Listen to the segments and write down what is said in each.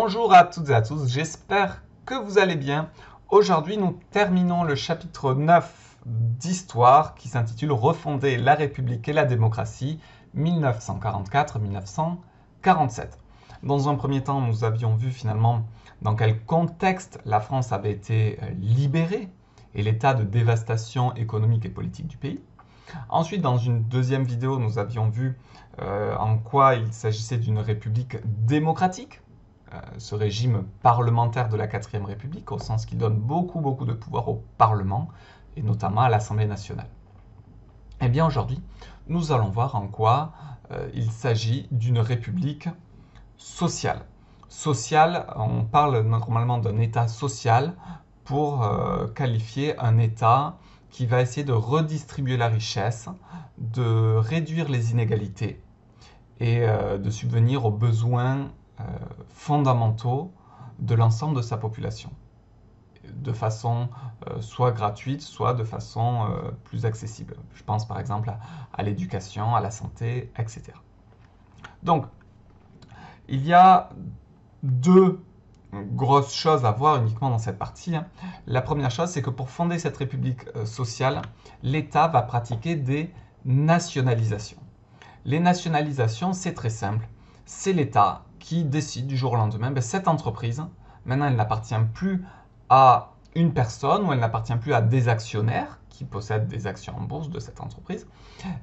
Bonjour à toutes et à tous, j'espère que vous allez bien. Aujourd'hui, nous terminons le chapitre 9 d'Histoire qui s'intitule Refonder la République et la démocratie 1944-1947. Dans un premier temps, nous avions vu finalement dans quel contexte la France avait été libérée et l'état de dévastation économique et politique du pays. Ensuite, dans une deuxième vidéo, nous avions vu en quoi il s'agissait d'une république démocratique, ce régime parlementaire de la 4e République, au sens qu'il donne beaucoup de pouvoir au Parlement, et notamment à l'Assemblée nationale. Eh bien aujourd'hui, nous allons voir en quoi il s'agit d'une république sociale. Sociale, on parle normalement d'un État social pour qualifier un État qui va essayer de redistribuer la richesse, de réduire les inégalités et de subvenir aux besoins fondamentaux de l'ensemble de sa population, de façon soit gratuite, soit de façon plus accessible. Je pense par exemple à l'éducation, à la santé, etc. Donc, il y a deux grosses choses à voir uniquement dans cette partie. La première chose, c'est que pour fonder cette république sociale, l'État va pratiquer des nationalisations. Les nationalisations, c'est très simple. C'est l'État qui décide du jour au lendemain, cette entreprise, maintenant elle n'appartient plus à une personne ou elle n'appartient plus à des actionnaires qui possèdent des actions en bourse de cette entreprise.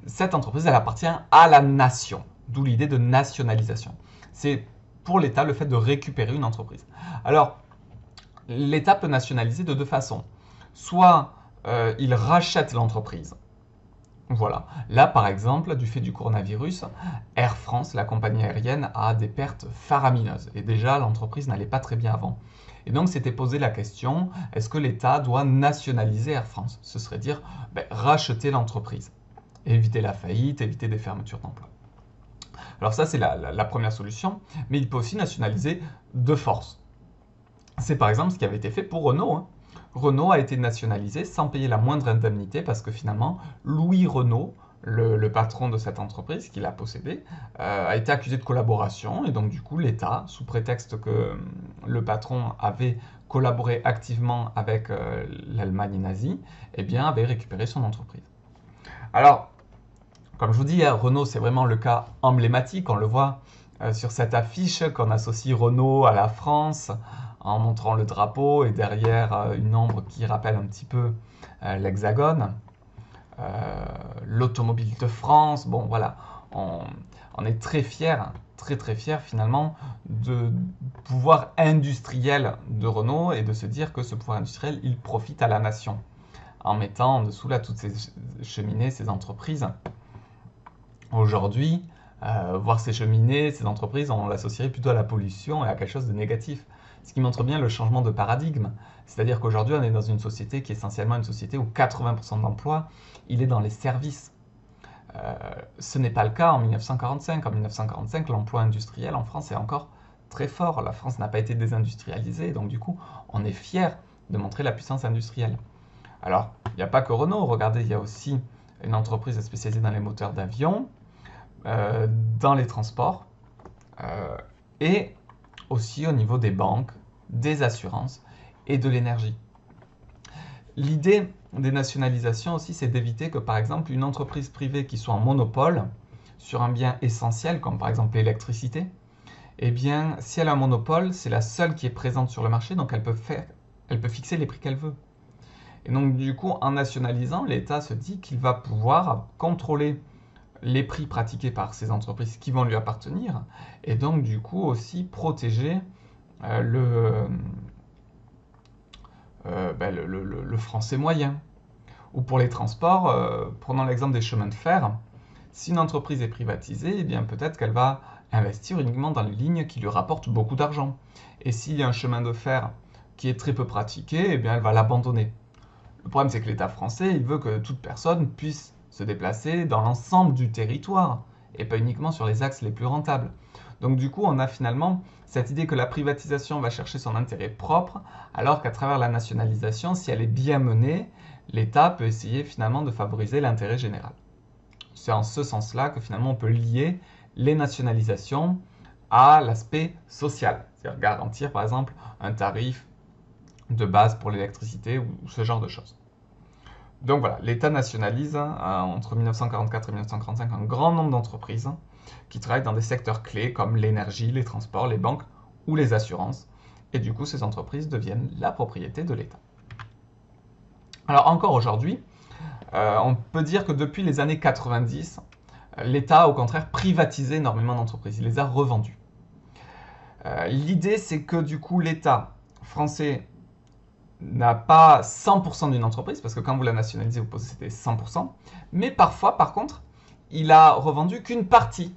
Cette entreprise, elle appartient à la nation, d'où l'idée de nationalisation. C'est pour l'État le fait de récupérer une entreprise. Alors, l'État peut nationaliser de deux façons. Soit il rachète l'entreprise. Voilà. Là, par exemple, du fait du coronavirus, Air France, la compagnie aérienne, a des pertes faramineuses. Et déjà, l'entreprise n'allait pas très bien avant. Et donc, s'était posé la question, est-ce que l'État doit nationaliser Air France? Ce serait dire racheter l'entreprise. Éviter la faillite, éviter des fermetures d'emplois. Alors ça, c'est la première solution. Mais il peut aussi nationaliser de force. C'est par exemple ce qui avait été fait pour Renault. Renault a été nationalisé sans payer la moindre indemnité parce que finalement, Louis Renault, le patron de cette entreprise qui l'a possédée, a été accusé de collaboration et donc du coup l'État, sous prétexte que le patron avait collaboré activement avec l'Allemagne nazie, eh bien avait récupéré son entreprise. Alors, comme je vous dis, Renault c'est vraiment le cas emblématique, on le voit sur cette affiche qu'on associe Renault à la France, en montrant le drapeau et derrière une ombre qui rappelle un petit peu l'hexagone, l'automobile de France. Bon voilà, on est très fiers, très fiers finalement du pouvoir industriel de Renault et de se dire que ce pouvoir industriel, il profite à la nation en mettant en dessous là toutes ces cheminées, ces entreprises. Aujourd'hui, voir ces cheminées, ces entreprises, on l'associerait plutôt à la pollution et à quelque chose de négatif. Ce qui montre bien le changement de paradigme. C'est-à-dire qu'aujourd'hui, on est dans une société qui est essentiellement une société où 80% de l'emploi, il est dans les services. Ce n'est pas le cas en 1945. En 1945, l'emploi industriel en France est encore très fort. La France n'a pas été désindustrialisée, donc du coup, on est fier de montrer la puissance industrielle. Alors, il n'y a pas que Renault. Regardez, il y a aussi une entreprise spécialisée dans les moteurs d'avion, dans les transports, et aussi au niveau des banques, des assurances et de l'énergie. L'idée des nationalisations aussi, c'est d'éviter que par exemple une entreprise privée qui soit en monopole sur un bien essentiel, comme par exemple l'électricité, eh bien si elle a un monopole, c'est la seule qui est présente sur le marché, donc elle peut fixer les prix qu'elle veut. Et donc du coup, en nationalisant, l'État se dit qu'il va pouvoir contrôler les prix pratiqués par ces entreprises qui vont lui appartenir, et donc du coup aussi protéger le français moyen. Ou pour les transports, prenons l'exemple des chemins de fer, si une entreprise est privatisée, eh bien peut-être qu'elle va investir uniquement dans les lignes qui lui rapportent beaucoup d'argent. Et s'il y a un chemin de fer qui est très peu pratiqué, eh bien elle va l'abandonner. Le problème, c'est que l'État français, il veut que toute personne puisse se déplacer dans l'ensemble du territoire et pas uniquement sur les axes les plus rentables. Donc du coup, on a finalement cette idée que la privatisation va chercher son intérêt propre, alors qu'à travers la nationalisation, si elle est bien menée, l'État peut essayer finalement de favoriser l'intérêt général. C'est en ce sens-là que finalement on peut lier les nationalisations à l'aspect social. C'est-à-dire garantir, par exemple, un tarif de base pour l'électricité ou ce genre de choses. Donc voilà, l'État nationalise entre 1944 et 1945 un grand nombre d'entreprises qui travaillent dans des secteurs clés comme l'énergie, les transports, les banques ou les assurances. Et du coup, ces entreprises deviennent la propriété de l'État. Alors encore aujourd'hui, on peut dire que depuis les années 90, l'État a au contraire privatisé énormément d'entreprises, il les a revendues. L'idée, c'est que du coup, l'État français n'a pas 100% d'une entreprise, parce que quand vous la nationalisez, vous possédez 100%, mais parfois, par contre, il a revendu qu'une partie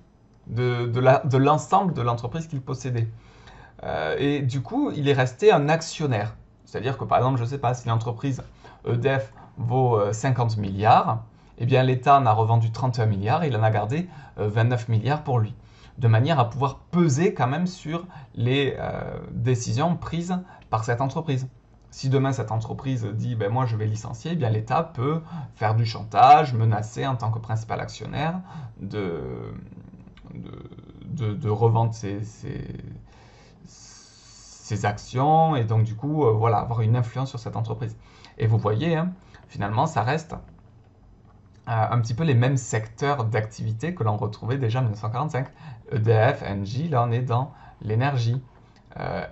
de l'ensemble de l'entreprise qu'il possédait. Et du coup, il est resté un actionnaire. C'est-à-dire que, par exemple, je ne sais pas, si l'entreprise EDF vaut 50 milliards, eh bien l'État en a revendu 31 milliards et il en a gardé 29 milliards pour lui, de manière à pouvoir peser quand même sur les décisions prises par cette entreprise. Si demain cette entreprise dit ben moi je vais licencier, eh bien l'État peut faire du chantage, menacer en tant que principal actionnaire de revendre ses actions et donc du coup voilà, avoir une influence sur cette entreprise. Et vous voyez, hein, finalement ça reste un petit peu les mêmes secteurs d'activité que l'on retrouvait déjà en 1945. EDF, Engie, là on est dans l'énergie.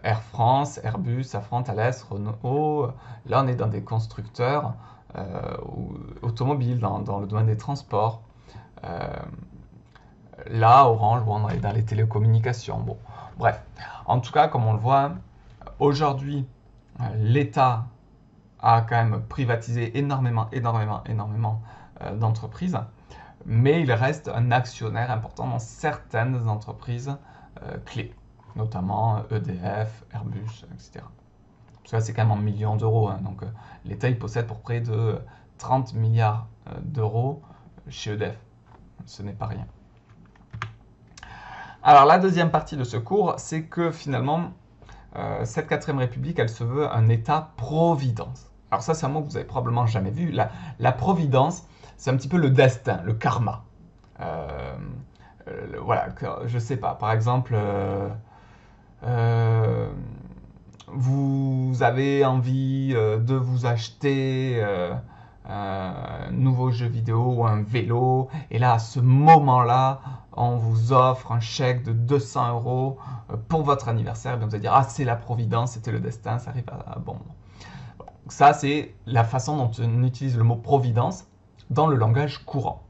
Air France, Airbus, Safran, Thales, Renault, là on est dans des constructeurs automobiles, dans le domaine des transports. Là, Orange, bon, on est dans les télécommunications. Bon, bref, en tout cas, comme on le voit, aujourd'hui, l'État a quand même privatisé énormément d'entreprises, mais il reste un actionnaire important dans certaines entreprises clés, notamment EDF, Airbus, etc. Parce que là, c'est quand même en millions d'euros, hein, donc l'État il possède pour près de 30 milliards d'euros chez EDF. Ce n'est pas rien. Alors la deuxième partie de ce cours, c'est que finalement, cette 4ème République, elle se veut un État-providence. Alors ça, c'est un mot que vous avez probablement jamais vu. La providence, c'est un petit peu le destin, le karma. Voilà, je sais pas, par exemple, vous avez envie de vous acheter un nouveau jeu vidéo ou un vélo, et là, à ce moment-là, on vous offre un chèque de 200 € pour votre anniversaire, et bien vous allez dire, ah, c'est la providence, c'était le destin, ça arrive à bon moment. Ça, c'est la façon dont on utilise le mot providence dans le langage courant.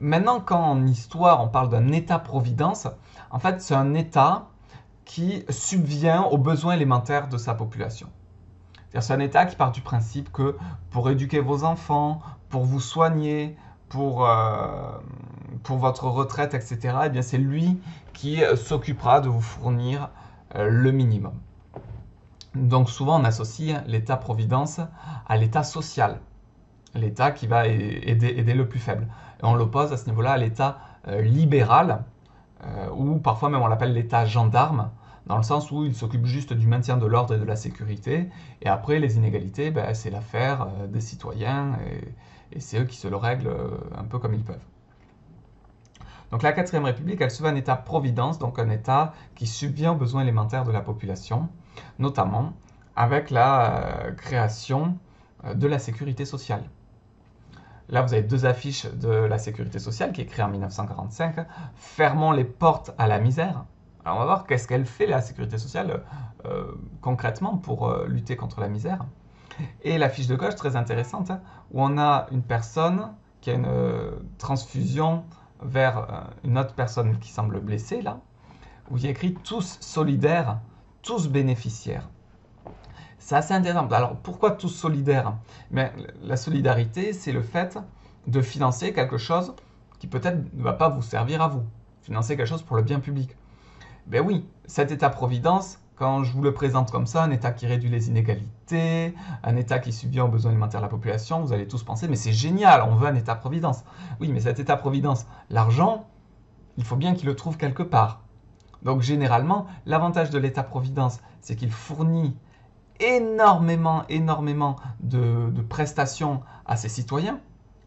Maintenant, quand en histoire, on parle d'un État-providence, en fait, c'est un État qui subvient aux besoins élémentaires de sa population. C'est un État qui part du principe que pour éduquer vos enfants, pour vous soigner, pour votre retraite, etc., eh bien c'est lui qui s'occupera de vous fournir le minimum. Donc souvent on associe l'État-providence à l'État social, l'État qui va aider le plus faible. Et on l'oppose à ce niveau-là à l'État libéral, ou parfois même on l'appelle l'État gendarme, dans le sens où il s'occupe juste du maintien de l'ordre et de la sécurité, et après les inégalités, ben, c'est l'affaire des citoyens, et c'est eux qui se le règlent un peu comme ils peuvent. Donc la 4ème République, elle se veut un État-providence, donc un État qui subvient aux besoins élémentaires de la population, notamment avec la création de la sécurité sociale. Là, vous avez deux affiches de la sécurité sociale qui est créée en 1945. Fermons les portes à la misère. Alors, on va voir qu'est-ce qu'elle fait, la sécurité sociale, concrètement pour lutter contre la misère. Et la fiche de gauche, très intéressante, hein, où on a une personne qui a une transfusion vers une autre personne qui semble blessée, là, où il y a écrit « tous solidaires, tous bénéficiaires ». C'est assez intéressant. Alors, pourquoi tous solidaires? Mais la solidarité, c'est le fait de financer quelque chose qui peut-être ne va pas vous servir à vous. Financer quelque chose pour le bien public. Ben oui, cet État-providence, quand je vous le présente comme ça, un État qui réduit les inégalités, un État qui subvient aux besoins alimentaires de la population, vous allez tous penser, mais c'est génial, on veut un État-providence. Oui, mais cet État-providence, l'argent, il faut bien qu'il le trouve quelque part. Donc généralement, l'avantage de l'État-providence, c'est qu'il fournit énormément de prestations à ses citoyens.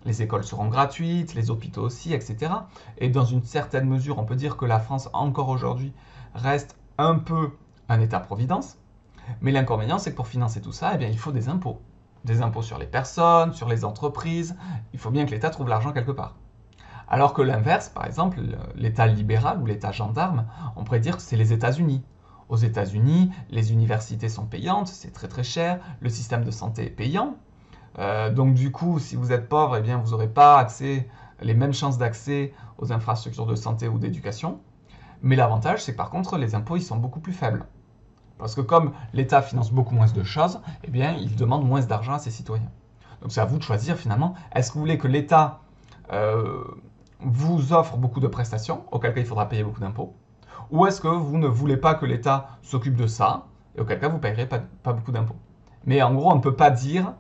Les écoles seront gratuites, les hôpitaux aussi, etc. Et dans une certaine mesure, on peut dire que la France, encore aujourd'hui, reste un peu un État-providence. Mais l'inconvénient, c'est que pour financer tout ça, eh bien, il faut des impôts. Des impôts sur les personnes, sur les entreprises. Il faut bien que l'État trouve l'argent quelque part. Alors que l'inverse, par exemple, l'État libéral ou l'État gendarme, on pourrait dire que c'est les États-Unis. Aux États-Unis, les universités sont payantes, c'est très très cher, le système de santé est payant. Donc du coup, si vous êtes pauvre, eh bien, vous n'aurez pas les mêmes chances d'accès aux infrastructures de santé ou d'éducation. Mais l'avantage, c'est que par contre, les impôts, ils sont beaucoup plus faibles. Parce que comme l'État finance beaucoup moins de choses, eh bien, il demande moins d'argent à ses citoyens. Donc c'est à vous de choisir finalement, est-ce que vous voulez que l'État vous offre beaucoup de prestations, auquel cas il faudra payer beaucoup d'impôts, ou est-ce que vous ne voulez pas que l'État s'occupe de ça, et auquel cas vous ne payerez pas beaucoup d'impôts. Mais en gros, on ne peut pas dire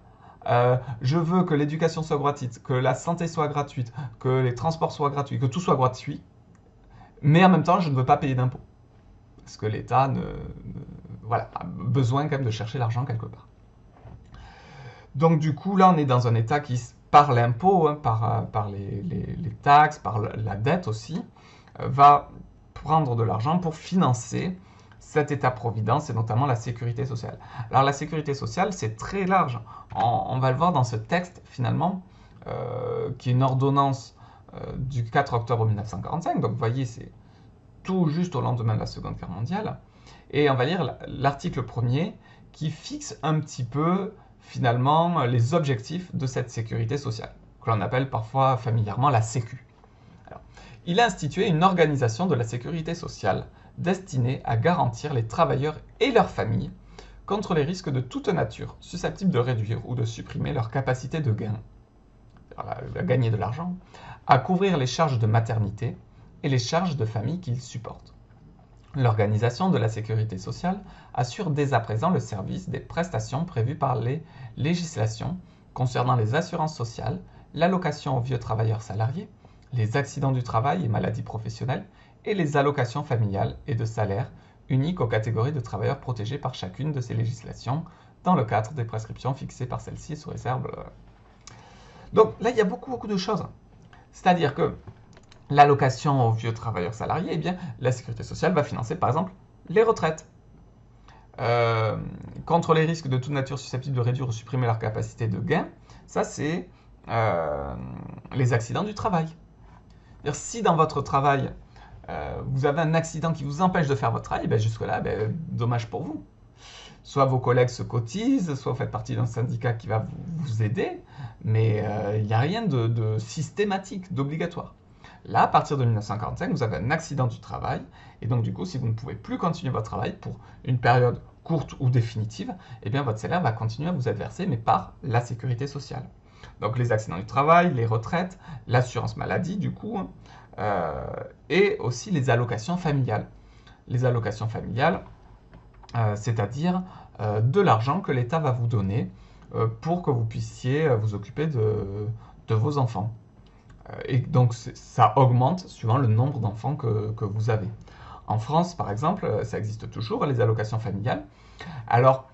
je veux que l'éducation soit gratuite, que la santé soit gratuite, que les transports soient gratuits, que tout soit gratuit, mais en même temps, je ne veux pas payer d'impôts. Parce que l'État voilà, a besoin quand même de chercher l'argent quelque part. Donc du coup, là, on est dans un État qui, par l'impôt, hein, par les taxes, par la dette aussi, va prendre de l'argent pour financer cet État-providence et notamment la sécurité sociale. Alors la sécurité sociale, c'est très large. On va le voir dans ce texte, finalement, qui est une ordonnance du 4 octobre 1945. Donc vous voyez, c'est tout juste au lendemain de la Seconde Guerre mondiale. Et on va lire l'article 1er qui fixe un petit peu, finalement, les objectifs de cette sécurité sociale, que l'on appelle parfois familièrement la Sécu. Alors, il a institué une organisation de la sécurité sociale destinée à garantir les travailleurs et leurs familles contre les risques de toute nature susceptibles de réduire ou de supprimer leur capacité de gain, à gagner de l'argent, à couvrir les charges de maternité et les charges de famille qu'ils supportent. L'organisation de la sécurité sociale assure dès à présent le service des prestations prévues par les législations concernant les assurances sociales, l'allocation aux vieux travailleurs salariés, les accidents du travail et maladies professionnelles, et les allocations familiales et de salaire uniques aux catégories de travailleurs protégés par chacune de ces législations dans le cadre des prescriptions fixées par celles-ci sous réserve. Donc là, il y a beaucoup de choses. C'est-à-dire que l'allocation aux vieux travailleurs salariés, eh bien, la sécurité sociale va financer par exemple les retraites. Contre les risques de toute nature susceptibles de réduire ou supprimer leur capacité de gain, ça c'est les accidents du travail. C'est-à-dire, si dans votre travail, vous avez un accident qui vous empêche de faire votre travail, ben jusque-là, dommage pour vous. Soit vos collègues se cotisent, soit vous faites partie d'un syndicat qui va vous aider, mais il n'y a rien de systématique, d'obligatoire. Là, à partir de 1945, vous avez un accident du travail, et donc du coup, si vous ne pouvez plus continuer votre travail pour une période courte ou définitive, eh bien votre salaire va continuer à vous être versé, mais par la sécurité sociale. Donc les accidents du travail, les retraites, l'assurance maladie du coup, et aussi les allocations familiales. Les allocations familiales, c'est-à-dire de l'argent que l'État va vous donner pour que vous puissiez vous occuper de vos enfants. Et donc ça augmente suivant le nombre d'enfants que vous avez. En France, par exemple, ça existe toujours, les allocations familiales. Alors,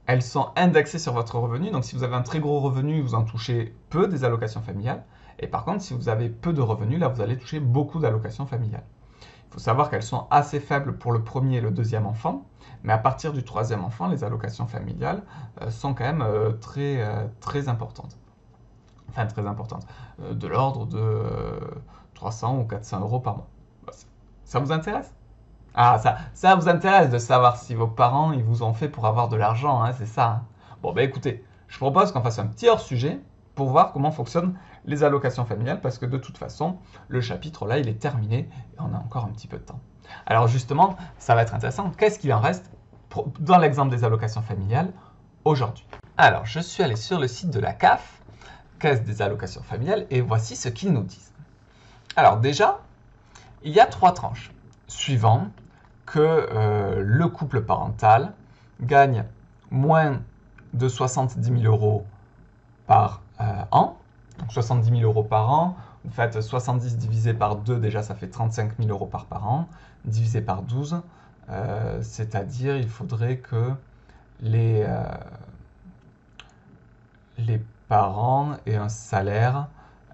elles sont indexées sur votre revenu, donc si vous avez un très gros revenu, vous en touchez peu des allocations familiales. Et par contre, si vous avez peu de revenus, là, vous allez toucher beaucoup d'allocations familiales. Il faut savoir qu'elles sont assez faibles pour le premier et le deuxième enfant, mais à partir du troisième enfant, les allocations familiales sont quand même très importantes. Enfin, très importantes. De l'ordre de 300 ou 400 euros par mois. Ça vous intéresse? Ah, ça vous intéresse de savoir si vos parents ils vous ont fait pour avoir de l'argent, hein, c'est ça. Hein. Bon, ben écoutez, je propose qu'on fasse un petit hors-sujet pour voir comment fonctionnent les allocations familiales, parce que de toute façon, le chapitre là, il est terminé et on a encore un petit peu de temps. Alors justement, ça va être intéressant. Qu'est-ce qu'il en reste dans l'exemple des allocations familiales aujourd'hui? Alors, je suis allé sur le site de la CAF, Caisse des allocations familiales, et voici ce qu'ils nous disent. Alors déjà, il y a 3 tranches, suivant que le couple parental gagne moins de 70 000 euros par an. Donc 70 000 euros par an, vous faites 70 divisé par 2, déjà ça fait 35 000 euros par an, divisé par 12, c'est-à-dire il faudrait que les parents aient un salaire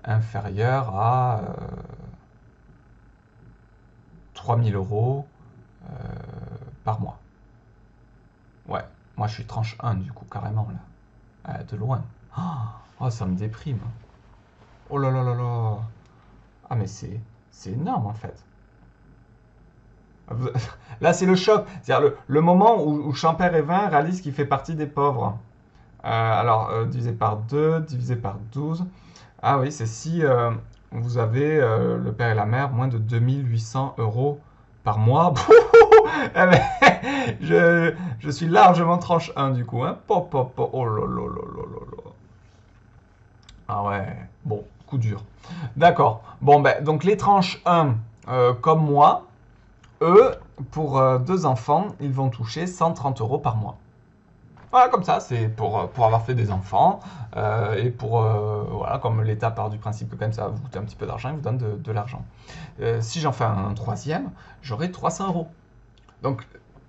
inférieur à 3 000 euros par mois. Ouais, moi je suis tranche 1 du coup, carrément là. De loin. Oh, ça me déprime. Oh là là là là. Ah mais c'est énorme en fait. Là c'est le choc. C'est-à-dire le moment où Champère-Evin réalise qu'il fait partie des pauvres. Divisé par 2, divisé par 12. Ah oui, c'est si vous avez le père et la mère moins de 2 800 € par mois. Eh ben, je suis largement tranche 1 du coup. Hein. Pop, pop, pop. Oh là là là là là là. Ah ouais, bon, coup dur. D'accord. Bon, ben, donc les tranches 1, comme moi, eux, pour 2 enfants, ils vont toucher 130 € par mois. Voilà, comme ça, c'est pour avoir fait des enfants et voilà, comme l'État part du principe que quand même ça va vous coûter un petit peu d'argent, il vous donne de l'argent. Si j'en fais un troisième, j'aurai 300 €. Donc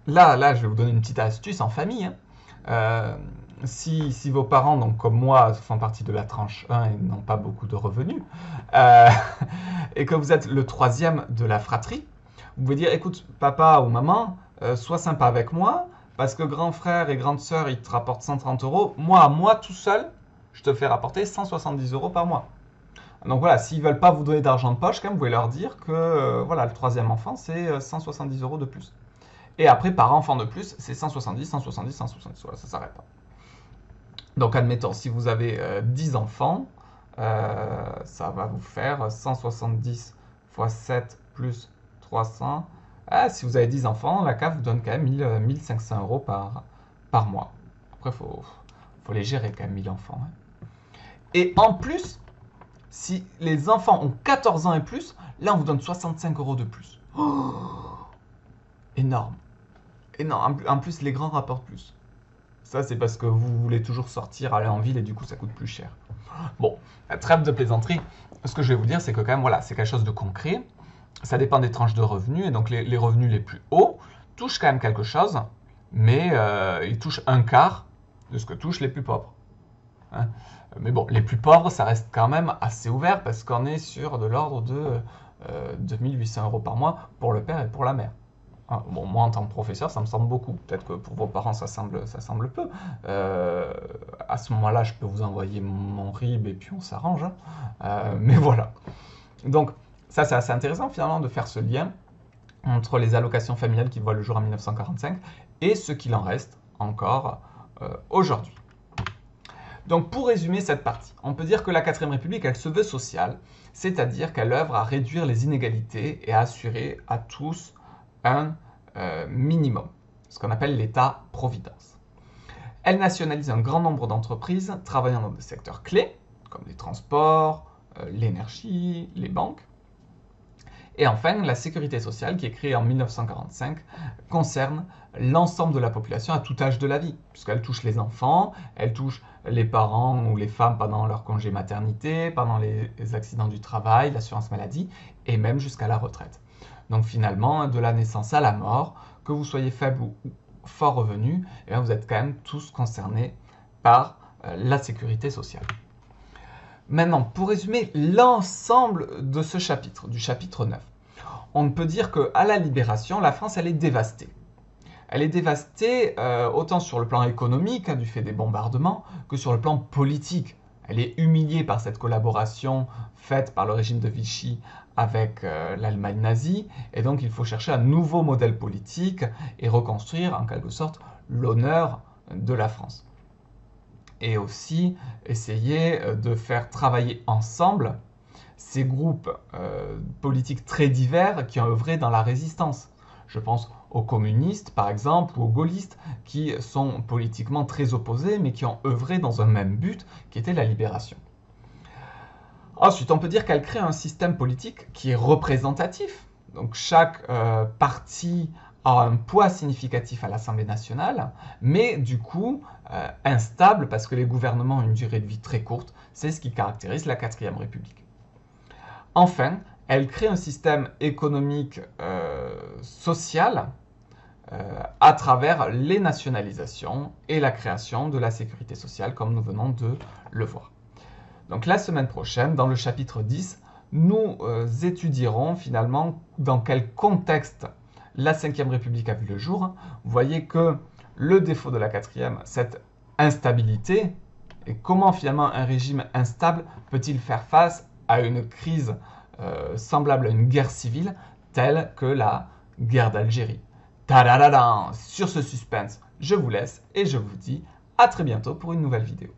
là, je vais vous donner une petite astuce en famille. Hein. Si vos parents, donc comme moi, font partie de la tranche 1 et n'ont pas beaucoup de revenus, euh, et que vous êtes le troisième de la fratrie, vous pouvez dire, écoute, papa ou maman, sois sympa avec moi, parce que grand frère et grande sœur, ils te rapportent 130 €. Moi, tout seul, je te fais rapporter 170 € par mois. Donc voilà, s'ils ne veulent pas vous donner d'argent de poche, quand même, vous pouvez leur dire que voilà, le troisième enfant, c'est 170 € de plus. Et après, par enfant de plus, c'est 170, 170, 170. Voilà, ça ne s'arrête pas. Donc admettons, si vous avez 10 enfants, ça va vous faire 170 fois 7 plus 300. Ah, si vous avez 10 enfants, la CAF vous donne quand même 1500 € par mois. Après, faut les gérer quand même, 1000 enfants. Hein. Et en plus, si les enfants ont 14 ans et plus, là on vous donne 65 € de plus. Oh, énorme. Énorme. En plus, les grands rapportent plus. Ça, c'est parce que vous voulez toujours sortir, aller en ville et du coup, ça coûte plus cher. Bon, trêve de plaisanterie. Ce que je vais vous dire, c'est que quand même, voilà, c'est quelque chose de concret. Ça dépend des tranches de revenus et donc les revenus les plus hauts touchent quand même quelque chose, mais ils touchent un quart de ce que touchent les plus pauvres. Hein. Mais bon, les plus pauvres, ça reste quand même assez ouvert parce qu'on est sur de l'ordre de 2800 € par mois pour le père et pour la mère. Bon, moi, en tant que professeur, ça me semble beaucoup. Peut-être que pour vos parents, ça semble peu. À ce moment-là, je peux vous envoyer mon RIB et puis on s'arrange. Hein. Mais voilà. Donc, ça, c'est assez intéressant, finalement, de faire ce lien entre les allocations familiales qui voient le jour en 1945 et ce qu'il en reste encore aujourd'hui. Donc, pour résumer cette partie, on peut dire que la 4ème République, elle se veut sociale, c'est-à-dire qu'elle œuvre à réduire les inégalités et à assurer à tous un minimum, ce qu'on appelle l'État-providence. Elle nationalise un grand nombre d'entreprises travaillant dans des secteurs clés, comme les transports, l'énergie, les banques. Et enfin, la sécurité sociale, qui est créée en 1945, concerne l'ensemble de la population à tout âge de la vie, puisqu'elle touche les enfants, elle touche les parents ou les femmes pendant leur congé maternité, pendant les accidents du travail, l'assurance maladie, et même jusqu'à la retraite. Donc finalement, de la naissance à la mort, que vous soyez faible ou fort revenu, eh bien, vous êtes quand même tous concernés par la sécurité sociale. Maintenant, pour résumer l'ensemble de ce chapitre, du chapitre 9, on peut dire qu'à la Libération, la France, elle est dévastée. Elle est dévastée autant sur le plan économique, hein, du fait des bombardements, que sur le plan politique. Elle est humiliée par cette collaboration faite par le régime de Vichy avec l'Allemagne nazie, et donc il faut chercher un nouveau modèle politique et reconstruire en quelque sorte l'honneur de la France. Et aussi essayer de faire travailler ensemble ces groupes politiques très divers qui ont œuvré dans la résistance. Je pense aux communistes, par exemple, ou aux gaullistes, qui sont politiquement très opposés, mais qui ont œuvré dans un même but, qui était la libération. Ensuite, on peut dire qu'elle crée un système politique qui est représentatif. Donc chaque parti a un poids significatif à l'Assemblée nationale, mais du coup instable parce que les gouvernements ont une durée de vie très courte. C'est ce qui caractérise la 4ème République. Enfin, elle crée un système économique social à travers les nationalisations et la création de la sécurité sociale, comme nous venons de le voir. Donc la semaine prochaine, dans le chapitre 10, nous étudierons finalement dans quel contexte la 5e République a vu le jour. Vous voyez que le défaut de la quatrième, cette instabilité, et comment finalement un régime instable peut-il faire face à une crise semblable à une guerre civile, telle que la guerre d'Algérie. Tadadadam! Sur ce suspense, je vous laisse et je vous dis à très bientôt pour une nouvelle vidéo.